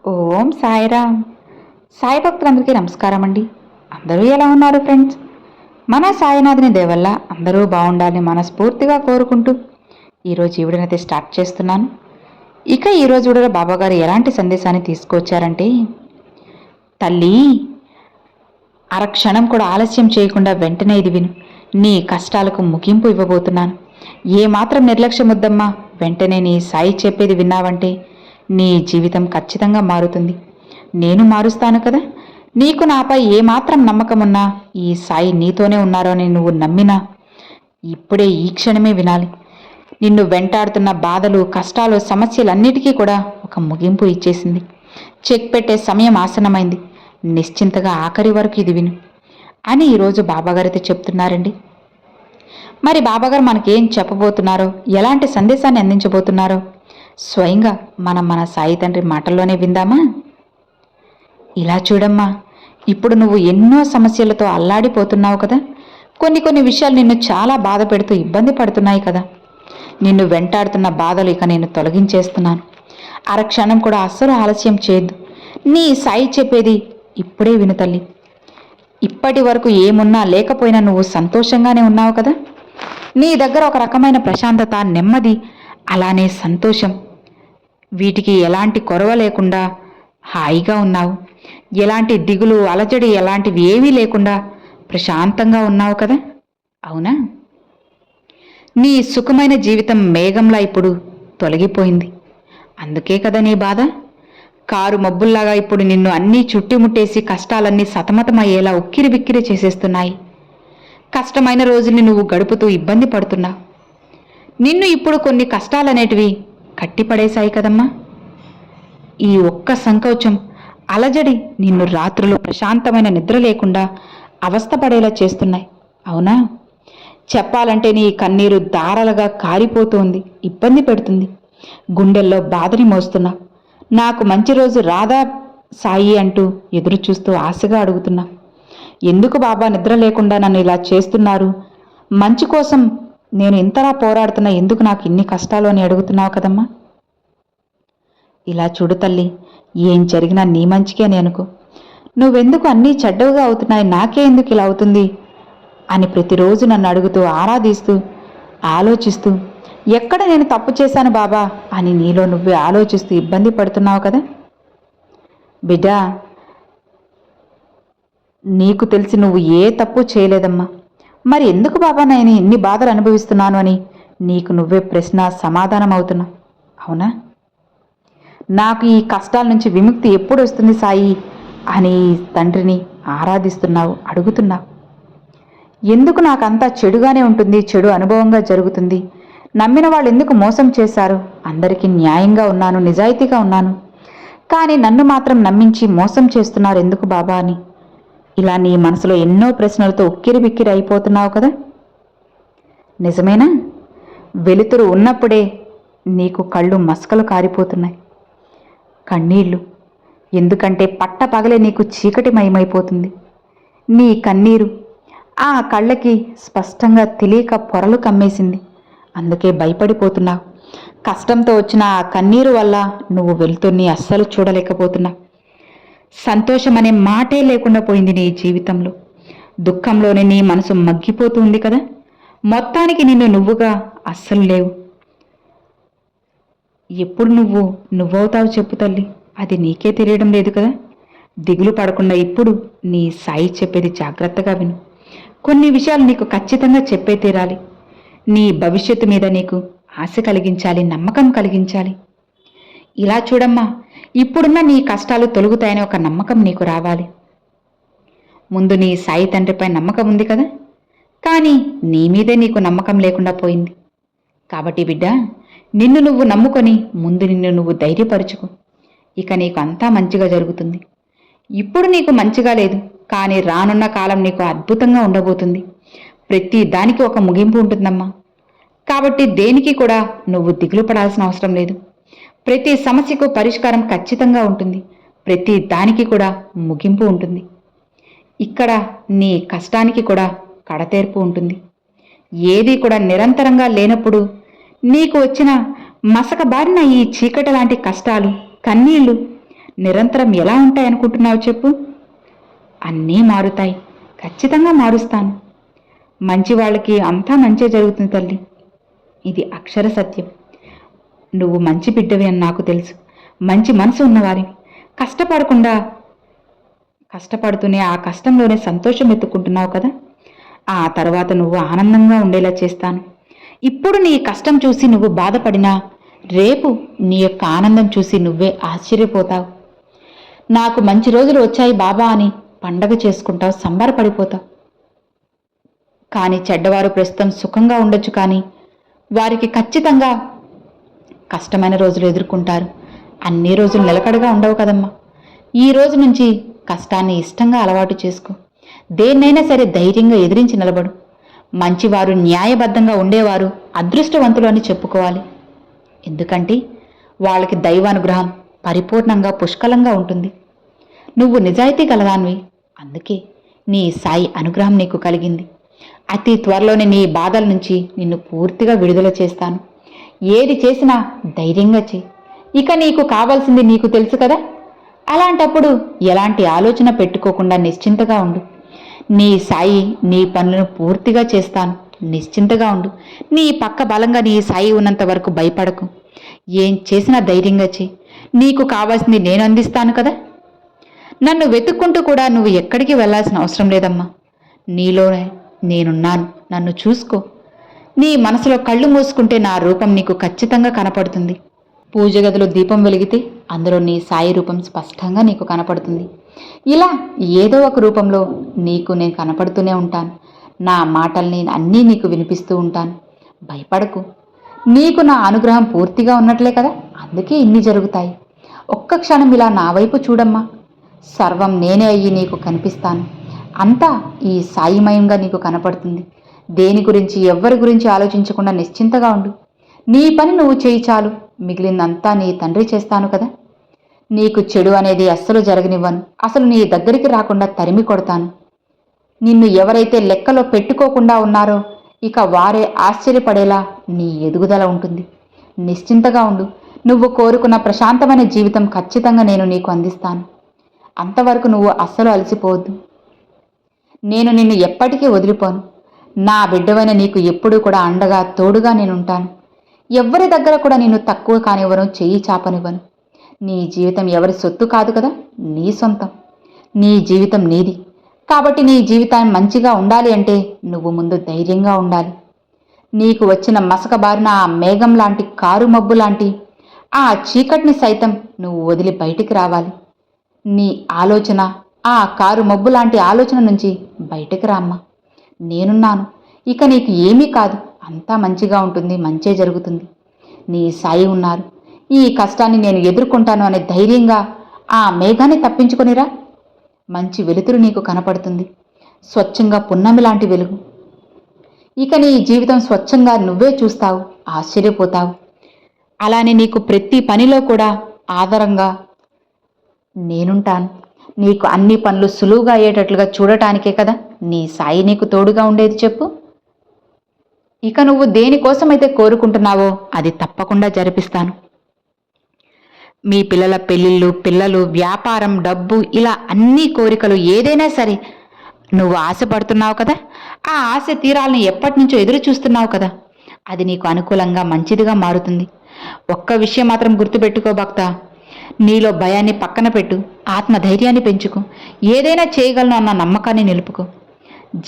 ఓం సాయిరామ్. సాయి భక్తులందరికీ నమస్కారం అండి. అందరూ ఎలా ఉన్నారు ఫ్రెండ్స్? మన సాయినాథుని దేవల్ల అందరూ బాగుండాలని మనస్ఫూర్తిగా కోరుకుంటూ ఈరోజు ఈ వీడియోనైతే స్టార్ట్ చేస్తున్నాను. ఇక ఈరోజు వీడియోలో బాబాగారు ఎలాంటి సందేశాన్ని తీసుకొచ్చారంటే, తల్లి, అరక్షణం కూడా ఆలస్యం చేయకుండా వెంటనే ఇది విను. నీ కష్టాలకు ముగింపు ఇవ్వబోతున్నాను. ఏమాత్రం నిర్లక్ష్యం వద్దమ్మా. వెంటనే నీ సాయి చెప్పేది విన్నావంటే నీ జీవితం ఖచ్చితంగా మారుతుంది. నేను మారుస్తాను కదా. నీకు నాపై ఏమాత్రం నమ్మకమున్నా ఈ సాయి నీతోనే ఉన్నారో అని నువ్వు నమ్మినా ఇప్పుడే ఈ క్షణమే వినాలి. నిన్ను వెంటాడుతున్న బాధలు, కష్టాలు, సమస్యలన్నిటికీ కూడా ఒక ముగింపు ఇచ్చేసింది. చెక్ పెట్టే సమయం ఆసనమైంది. నిశ్చింతగా ఆఖరి వరకు ఇది విను అని ఈరోజు బాబాగారైతే చెప్తున్నారండి. మరి బాబాగారు మనకేం చెప్పబోతున్నారో, ఎలాంటి సందేశాన్ని అందించబోతున్నారో స్వయంగా మన సాయి తండ్రి మాటల్లోనే విందామా? ఇలా చూడమ్మా, ఇప్పుడు నువ్వు ఎన్నో సమస్యలతో అల్లాడిపోతున్నావు కదా. కొన్ని విషయాలు నిన్ను చాలా బాధ పెడుతూ ఇబ్బంది పడుతున్నాయి కదా. నిన్ను వెంటాడుతున్న బాధలు ఇక నేను తొలగించేస్తున్నాను. అరక్షణం కూడా అస్సలు ఆలస్యం చేయొద్దు. నీ సాయి చెప్పేది ఇప్పుడే విను తల్లి. ఇప్పటి వరకు ఏమున్నా లేకపోయినా నువ్వు సంతోషంగానే ఉన్నావు కదా. నీ దగ్గర ఒక రకమైన ప్రశాంతత, నెమ్మది, అలానే సంతోషం, వీటికి ఎలాంటి కొరవ లేకుండా హాయిగా ఉన్నావు. ఎలాంటి దిగులు, అలజడి ఎలాంటివి ఏమీ లేకుండా ప్రశాంతంగా ఉన్నావు కదా. అవునా? నీ సుఖమైన జీవితం మేఘంలా ఇప్పుడు తొలగిపోయింది. అందుకే కదా నీ బాధ. కారు మబ్బుల్లాగా ఇప్పుడు నిన్ను అన్నీ చుట్టుముట్టేసి కష్టాలన్నీ సతమతమయ్యేలా ఉక్కిరి బిక్కిరి చేసేస్తున్నాయి. కష్టమైన రోజుల్ని నువ్వు గడుపుతూ ఇబ్బంది పడుతున్నావు. నిన్ను ఇప్పుడు కొన్ని కష్టాలనేటివి కట్టిపడేశాయి కదమ్మా. ఈ ఒక్క సంకోచం, అలజడి నిన్ను రాత్రులు ప్రశాంతమైన నిద్ర లేకుండా అవస్థపడేలా చేస్తున్నాయి. అవునా? చెప్పాలంటే నీ కన్నీరు దారాలుగా కారిపోతుంది, ఇబ్బంది పెడుతుంది. గుండెల్లో బాధని మోస్తున్నా. నాకు మంచి రోజు రాదా సాయి అంటూ ఎదురు చూస్తూ ఆశగా అడుగుతున్నా. ఎందుకు బాబా నిద్ర లేకుండా నన్ను ఇలా చేస్తున్నారు? మంచి కోసం నేను ఇంతలా పోరాడుతున్నా, ఎందుకు నాకు ఇన్ని కష్టాలు అని అడుగుతున్నావు కదమ్మా. ఇలా చూడు తల్లి, ఏం జరిగినా నీ మంచికే అని అనుకో. నువ్వెందుకు అన్నీ చెడ్డవుగా అవుతున్నాయి, నాకే ఎందుకు ఇలా అవుతుంది అని ప్రతిరోజు నన్ను అడుగుతూ, ఆరాధిస్తూ, ఆలోచిస్తూ, ఎక్కడ నేను తప్పు చేశాను బాబా అని నీలో నువ్వే ఆలోచిస్తూ ఇబ్బంది పడుతున్నావు కదా. బిడ్డా, నీకు తెలిసి నువ్వు ఏ తప్పు చేయలేదమ్మా. మరి ఎందుకు బాబా నేను ఇన్ని బాధలు అనుభవిస్తున్నాను అని నీకు నువ్వే ప్రశ్న సమాధానం అవుతున్నావు. అవునా? నాకు ఈ కష్టాల నుంచి విముక్తి ఎప్పుడు వస్తుంది సాయి అని తండ్రిని ఆరాధిస్తున్నావు, అడుగుతున్నావు. ఎందుకు నాకంతా చెడుగానే ఉంటుంది, చెడు అనుభవంగా జరుగుతుంది, నమ్మిన వాళ్ళు ఎందుకు మోసం చేశారు, అందరికీ న్యాయంగా ఉన్నాను, నిజాయితీగా ఉన్నాను, కానీ నన్ను మాత్రం నమ్మించి మోసం చేస్తున్నారు ఎందుకు బాబా అని ఇలా నీ మనసులో ఎన్నో ప్రశ్నలతో ఉక్కిరి బిక్కిరి అయిపోతున్నావు కదా. నిజమేనా? వెలుతురు ఉన్నప్పుడే నీకు కళ్ళు మసకలు కారిపోతున్నాయి, కన్నీళ్లు. ఎందుకంటే పట్ట పగలే నీకు చీకటిమయమైపోతుంది. నీ కన్నీరు ఆ కళ్ళకి స్పష్టంగా తెలియక పొరలు కమ్మేసింది. అందుకే భయపడిపోతున్నావు. కష్టంతో వచ్చిన ఆ కన్నీరు వల్ల నువ్వు వెలుతుర్ని అస్సలు చూడలేకపోతున్నావు. సంతోషం అనే మాటే లేకుండా పోయింది నీ జీవితంలో. దుఃఖంలోనే నీ మనసు మగ్గిపోతుంది కదా. మొత్తానికి నిన్ను నువ్వుగా అస్సలు లేవు. ఎప్పుడు నువ్వవుతావు చెప్పు తల్లి, అది నీకే తెలియడం లేదు కదా. దిగులు పడకుండా ఇప్పుడు నీ సాయి చెప్పేది జాగ్రత్తగా విను. కొన్ని విషయాలు నీకు ఖచ్చితంగా చెప్పే తీరాలి. నీ భవిష్యత్తు మీద నీకు ఆశ కలిగించాలి, నమ్మకం కలిగించాలి. ఇలా చూడమ్మా, ఇప్పుడున్న నీ కష్టాలు తొలగుతాయని ఒక నమ్మకం నీకు రావాలి. ముందు నీ సాయి తండ్రిపై నమ్మకం ఉంది కదా, కానీ నీ మీదే నీకు నమ్మకం లేకుండా పోయింది. కాబట్టి బిడ్డ, నిన్ను నువ్వు నమ్ముకొని ముందు నిన్ను నువ్వు ధైర్యపరుచుకో. ఇక నీకు అంతా మంచిగా జరుగుతుంది. ఇప్పుడు నీకు మంచిగా లేదు, కానీ రానున్న కాలం నీకు అద్భుతంగా ఉండబోతుంది. ప్రతి దానికి ఒక ముగింపు ఉంటుందమ్మా. కాబట్టి దేనికి కూడా నువ్వు దిగులు పడాల్సిన అవసరం లేదు. ప్రతి సమస్యకు పరిష్కారం ఖచ్చితంగా ఉంటుంది. ప్రతి దానికి కూడా ముగింపు ఉంటుంది. ఇక్కడ నీ కష్టానికి కూడా కడతేర్పు ఉంటుంది. ఏది కూడా నిరంతరంగా లేనప్పుడు నీకు వచ్చిన మసకబారిన ఈ చీకటి లాంటి కష్టాలు, కన్నీళ్లు నిరంతరం ఎలా ఉంటాయనుకుంటున్నావు చెప్పు? అన్నీ మారుతాయి. ఖచ్చితంగా మారుస్తాను. మంచి వాళ్ళకి అంతా మంచే జరుగుతుంది తల్లి. ఇది అక్షర సత్యం. నువ్వు మంచి బిడ్డవి అని నాకు తెలుసు. మంచి మనసు ఉన్నవారివి. కష్టపడుతూనే ఆ కష్టంలోనే సంతోషం ఎత్తుకుంటున్నావు కదా. ఆ తర్వాత నువ్వు ఆనందంగా ఉండేలా చేస్తాను. ఇప్పుడు నీ కష్టం చూసి నువ్వు బాధపడినా రేపు నీ యొక్క ఆనందం చూసి నువ్వే ఆశ్చర్యపోతావు. నాకు మంచి రోజులు వచ్చాయి బాబా అని పండగ చేసుకుంటావు, సంబరపడిపోతావు. కానీ చెడ్డవారు ప్రస్తుతం సుఖంగా ఉండొచ్చు, కానీ వారికి ఖచ్చితంగా కష్టమైన రోజులు ఎదుర్కొంటారు. అన్ని రోజులు నిలకడగా ఉండవు కదమ్మా. ఈ రోజు నుంచి కష్టాన్ని ఇష్టంగా అలవాటు చేసుకో. దేన్నైనా సరే ధైర్యంగా ఎదిరించి నిలబడు. మంచివారు, న్యాయబద్ధంగా ఉండేవారు అదృష్టవంతులు అని చెప్పుకోవాలి. ఎందుకంటే వాళ్ళకి దైవానుగ్రహం పరిపూర్ణంగా పుష్కలంగా ఉంటుంది. నువ్వు నిజాయితీ గలదాన్వి, అందుకే నీ సాయి అనుగ్రహం నీకు కలిగింది. అతి త్వరలోనే నీ బాధల నుంచి నిన్ను పూర్తిగా విడుదల చేస్తాను. ఏది చేసినా ధైర్యంగా చేయి. ఇక నీకు కావాల్సింది నీకు తెలుసు కదా. అలాంటప్పుడు ఎలాంటి ఆలోచన పెట్టుకోకుండా నిశ్చింతగా ఉండు. నీ సాయి నీ పనులను పూర్తిగా చేస్తాను, నిశ్చింతగా ఉండు. నీ పక్క బలంగా నీ సాయి ఉన్నంత వరకు భయపడకు. ఏం చేసినా ధైర్యంగా చేయి. నీకు కావాల్సింది నేను అందిస్తాను కదా. నన్ను వెతుక్కుంటూ కూడా నువ్వు ఎక్కడికి వెళ్లాల్సిన అవసరం లేదమ్మా. నీలోనే నేనున్నాను, నన్ను చూసుకో. నీ మనసులో కళ్ళు మూసుకుంటే నా రూపం నీకు ఖచ్చితంగా కనపడుతుంది. పూజ గదిలో దీపం వెలిగితే అందులో నీ సాయి రూపం స్పష్టంగా నీకు కనపడుతుంది. ఇలా ఏదో ఒక రూపంలో నీకు నేను కనపడుతూనే ఉంటాను. నా మాటల్ని అన్నీ నీకు వినిపిస్తూ ఉంటాను. భయపడకు. నీకు నా అనుగ్రహం పూర్తిగా ఉన్నట్లే కదా, అందుకే ఇన్ని జరుగుతాయి. ఒక్క క్షణం ఇలా నా వైపు చూడమ్మా. సర్వం నేనే అయ్యి నీకు కనిపిస్తాను. అంతా ఈ సాయిమయంగా నీకు కనపడుతుంది. దేని గురించి ఎవ్వరి గురించి ఆలోచించకుండా నిశ్చింతగా ఉండు. నీ పని నువ్వు చేయి చాలు. మిగిలిందంతా నీ తండ్రి చేస్తాను కదా. నీకు చెడు అనేది అస్సలు జరగనివ్వను. అసలు నీ దగ్గరికి రాకుండా తరిమి కొడతాను. నిన్ను ఎవరైతే లెక్కలో పెట్టుకోకుండా ఉన్నారో ఇక వారే ఆశ్చర్యపడేలా నీ ఎదుగుదల ఉంటుంది. నిశ్చింతగా ఉండు. నువ్వు కోరుకున్న ప్రశాంతమైన జీవితం ఖచ్చితంగా నేను నీకు అందిస్తాను. అంతవరకు నువ్వు అస్సలు అలసిపోవద్దు. నేను నిన్ను ఎప్పటికీ వదిలిపోను. నా బిడ్డవైన నీకు ఎప్పుడూ కూడా అండగా తోడుగా నేనుంటాను. ఎవ్వరి దగ్గర కూడా నిన్ను తక్కువ కానివ్వను, చెయ్యి చాపనివ్వను. నీ జీవితం ఎవరి సొత్తు కాదు కదా, నీ సొంతం. నీ జీవితం నీది. కాబట్టి నీ జీవితాన్ని మంచిగా ఉండాలి అంటే నువ్వు ముందు ధైర్యంగా ఉండాలి. నీకు వచ్చిన మసకబారిన ఆ మేఘం లాంటి కారు మబ్బు లాంటి ఆ చీకటిని సైతం నువ్వు వదిలి బయటికి రావాలి. నీ ఆలోచన ఆ కారు మబ్బు లాంటి ఆలోచన నుంచి బయటికి రామ్మా. నేనున్నాను. ఇక నీకు ఏమీ కాదు. అంతా మంచిగా ఉంటుంది, మంచే జరుగుతుంది. నీ సాయి ఉన్నారు. ఈ కష్టాన్ని నేను ఎదుర్కొంటాను అనే ధైర్యంగా ఆ మేఘాన్ని తప్పించుకొనిరా. మంచి వెలుతురు నీకు కనపడుతుంది. స్వచ్ఛంగా పున్నమి లాంటి వెలుగు. ఇక నీ జీవితం స్వచ్ఛంగా నువ్వే చూస్తావు, ఆశ్చర్యపోతావు. అలానే నీకు ప్రతి పనిలో కూడా ఆధారంగా నేనుంటాను. నీకు అన్ని పనులు సులువుగా అయ్యేటట్లుగా చూడటానికే కదా నీ సాయి నీకు తోడుగా ఉండేది చెప్పు. ఇక నువ్వు దేనికోసమైతే కోరుకుంటున్నావో అది తప్పకుండా జరిపిస్తాను. మీ పిల్లల పెళ్ళిళ్ళు, పిల్లలు, వ్యాపారం, డబ్బు, ఇలా అన్ని కోరికలు ఏదైనా సరే నువ్వు ఆశపడుతున్నావు కదా. ఆ ఆశ తీరాలని ఎప్పటి నుంచో ఎదురు చూస్తున్నావు కదా. అది నీకు అనుకూలంగా మంచిదిగా మారుతుంది. ఒక్క విషయం మాత్రం గుర్తుపెట్టుకో భక్త. నీలో భయాన్ని పక్కన పెట్టు. ఆత్మధైర్యాన్ని పెంచుకో. ఏదైనా చేయగలను అన్న నమ్మకాన్ని నిలుపుకో.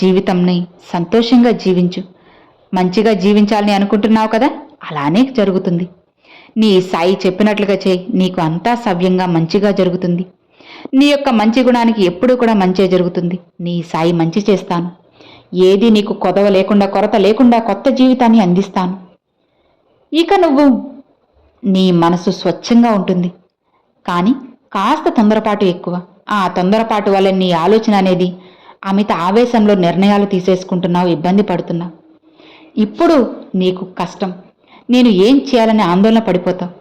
జీవితంని సంతోషంగా జీవించు. మంచిగా జీవించాలని అనుకుంటున్నావు కదా, అలానే జరుగుతుంది. నీ సాయి చెప్పినట్లుగా చేయి. నీకు అంతా సవ్యంగా మంచిగా జరుగుతుంది. నీ యొక్క మంచి గుణానికి ఎప్పుడూ కూడా మంచే జరుగుతుంది. నీ సాయి మంచి చేస్తాను. ఏది నీకు కొదవ లేకుండా, కొరత లేకుండా కొత్త జీవితాన్ని అందిస్తాను. ఇక నువ్వు నీ మనసు స్వచ్ఛంగా ఉంటుంది. కానీ కాస్త తొందరపాటు ఎక్కువ. ఆ తొందరపాటు వల్ల నీ ఆలోచన అనేది అమిత ఆవేశంలో నిర్ణయాలు తీసేసుకుంటున్నావు, ఇబ్బంది పడుతున్నావు. ఇప్పుడు నీకు కష్టం. నేను ఏం చేయాలని ఆందోళన పడిపోతావు.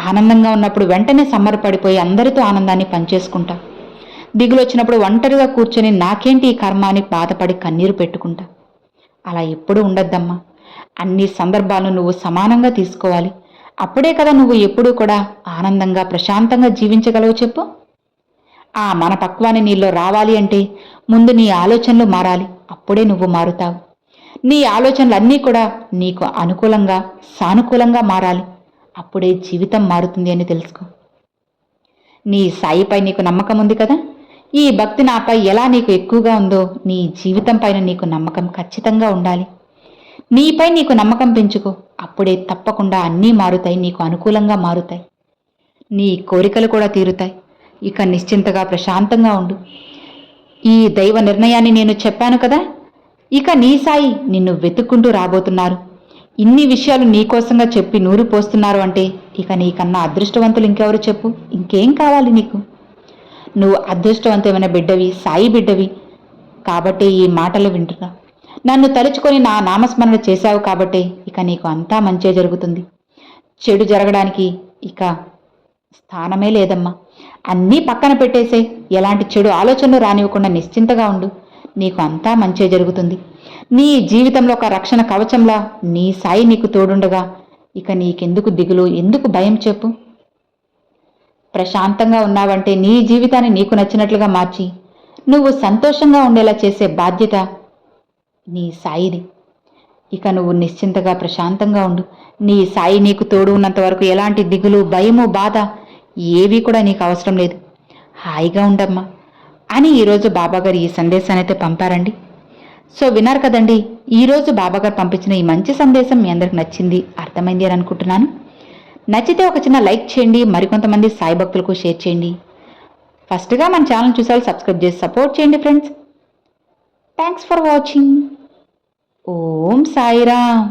ఆనందంగా ఉన్నప్పుడు వెంటనే సమ్మరపడిపోయి అందరితో ఆనందాన్ని పంచేసుకుంటా. దిగులు వచ్చినప్పుడు ఒంటరిగా కూర్చొని నాకేంటి ఈ కర్మ అని బాధపడి కన్నీరు పెట్టుకుంటా. అలా ఎప్పుడూ ఉండద్దమ్మా. అన్ని సందర్భాలను నువ్వు సమానంగా తీసుకోవాలి. అప్పుడే కదా నువ్వు ఎప్పుడూ కూడా ఆనందంగా ప్రశాంతంగా జీవించగలవు చెప్పు. ఆ మన పక్వాన్ని నీలో రావాలి అంటే ముందు నీ ఆలోచనలు మారాలి. అప్పుడే నువ్వు మారుతావు. నీ ఆలోచనలన్నీ కూడా నీకు అనుకూలంగా సానుకూలంగా మారాలి. అప్పుడే జీవితం మారుతుంది అని తెలుసుకో. నీ సాయిపై నీకు నమ్మకం ఉంది కదా. ఈ భక్తి నాపై ఎలా నీకు ఎక్కువగా ఉందో నీ జీవితం పైన నీకు నమ్మకం ఖచ్చితంగా ఉండాలి. నీపై నీకు నమ్మకం పెంచుకో. అప్పుడే తప్పకుండా అన్నీ మారుతాయి, నీకు అనుకూలంగా మారుతాయి. నీ కోరికలు కూడా తీరుతాయి. ఇక నిశ్చింతగా ప్రశాంతంగా ఉండు. ఈ దైవ నిర్ణయాన్ని నేను చెప్పాను కదా. ఇక నీ సాయి నిన్ను వెతుక్కుంటూ రాబోతున్నారు. ఇన్ని విషయాలు నీకోసంగా చెప్పి నూరు పోస్తున్నారు అంటే ఇక నీకన్నా అదృష్టవంతులు ఇంకెవరు చెప్పు. ఇంకేం కావాలి నీకు? నువ్వు అదృష్టవంతమైన బిడ్డవి, సాయి బిడ్డవి కాబట్టే ఈ మాటలు వింటున్నా. నన్ను తలుచుకొని నా నామస్మరణ చేశావు కాబట్టే ఇక నీకు అంతా మంచే జరుగుతుంది. చెడు జరగడానికి ఇక స్థానమే లేదమ్మా. అన్నీ పక్కన పెట్టేసే. ఎలాంటి చెడు ఆలోచనలు రానివ్వకుండా నిశ్చింతగా ఉండు. నీకు అంతా మంచే జరుగుతుంది. నీ జీవితంలో ఒక రక్షణ కవచంలా నీ సాయి నీకు తోడుండగా ఇక నీకెందుకు దిగులు, ఎందుకు భయం చెప్పు. ప్రశాంతంగా ఉన్నావంటే నీ జీవితాన్ని నీకు నచ్చినట్లుగా మార్చి నువ్వు సంతోషంగా ఉండేలా చేసే బాధ్యత నీ సాయిది. ఇక నువ్వు నిశ్చింతగా ప్రశాంతంగా ఉండు. నీ సాయి నీకు తోడు ఉన్నంత వరకు ఎలాంటి దిగులు, భయము, బాధ ఏవీ కూడా నీకు అవసరం లేదు. హాయిగా ఉండమ్మా అని ఈరోజు బాబాగారు ఈ సందేశాన్ని అయితే పంపారండి. సో విన్నారు కదండి, ఈరోజు బాబాగారు పంపించిన ఈ మంచి సందేశం మీ అందరికి నచ్చింది, అర్థమైంది అని అనుకుంటున్నాను. నచ్చితే ఒక చిన్న లైక్ చేయండి, మరికొంతమంది సాయి భక్తులకు షేర్ చేయండి. ఫస్ట్గా మన ఛానల్ చూసారు సబ్స్క్రైబ్ చేసి సపోర్ట్ చేయండి friends. Thanks for watching. Om Sairam.